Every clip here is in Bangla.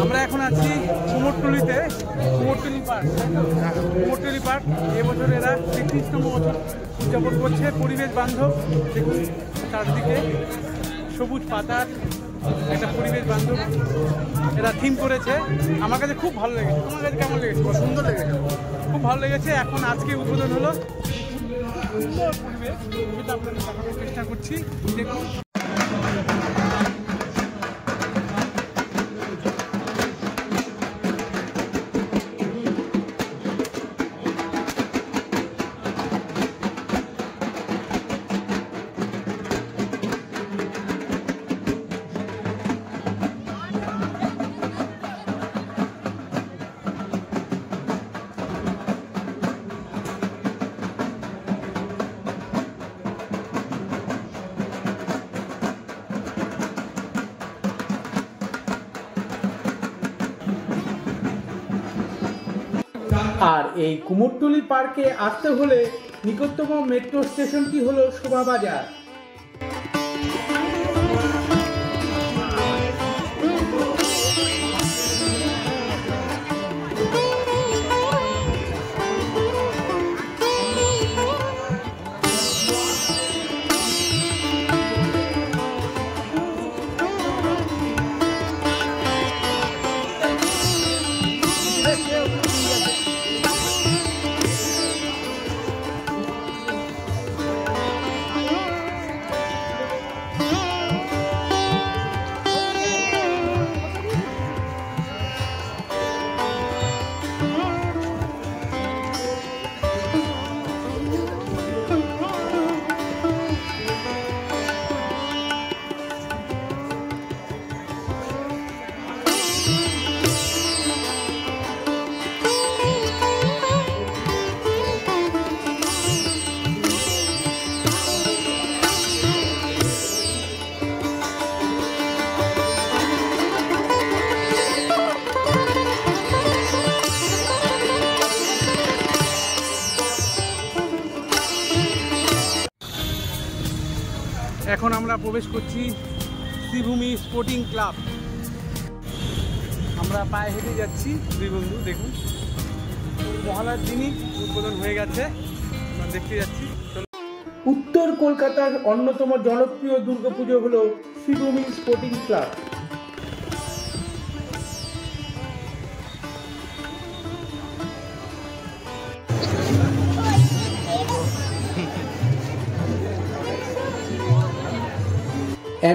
আমরা এখন আছি কুমোরটুলিতে, কুমোরটুলি পার্ক। কুমোরটুলি পার্ক এবছর এরা ৩৩তম বছর উদযাপন করছে। পরিবেশ বান্ধব, দেখুন চারদিকে সবুজ পাতার একটা পরিবেশ বান্ধব এরা থিম করেছে। আমার কাছে খুব ভালো লেগেছে। তোমার কাছে কেমন লেগেছে? সুন্দর লেগেছে, খুব ভালো লেগেছে। এখন আজকে উদ্বোধন হলো, সুন্দর পরিবেশ, সেটা আপনাদের দেখানোর চেষ্টা করছি। দেখুন আর এই কুমোরটুলি পার্কে আসতে হলে নিকটতম মেট্রো স্টেশনটি হলো শোভাবাজার। এখন আমরা প্রবেশ করছি শ্রীভূমি স্পোর্টিং ক্লাব। আমরা পায়ে হেঁটে যাচ্ছি দুই বন্ধু। দেখুন মহালয়ার দিনই উদ্বোধন হয়ে গেছে, আমরা দেখতে যাচ্ছি। উত্তর কলকাতার অন্যতম জনপ্রিয় দুর্গাপুজো হলো শ্রীভূমি স্পোর্টিং ক্লাব।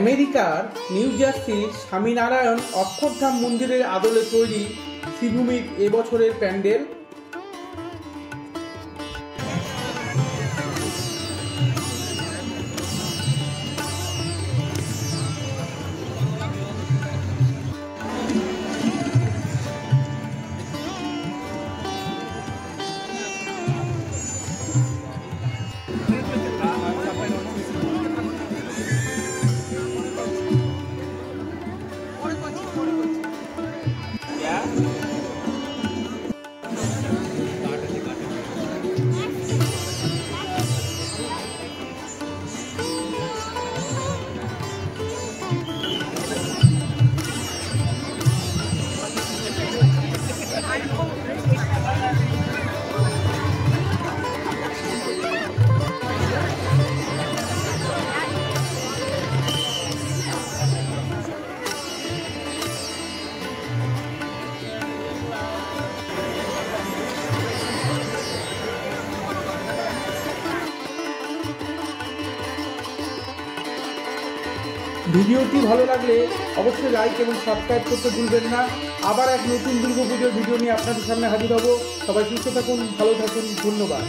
আমেরিকার নিউ জার্সির স্বামীনারায়ণ অক্ষরধাম মন্দিরের আদলে তৈরি শ্রীভূমির এবছরের প্যান্ডেল। ভিডিওটি ভালো লাগলে অবশ্যই লাইক এবং সাবস্ক্রাইব করতে ভুলবেন না। আবার এক নতুন দুর্গাপুজোর ভিডিও নিয়ে আপনাদের সামনে হাজির হব। সবাই সুস্থ থাকুন, ভালো থাকুন, ধন্যবাদ।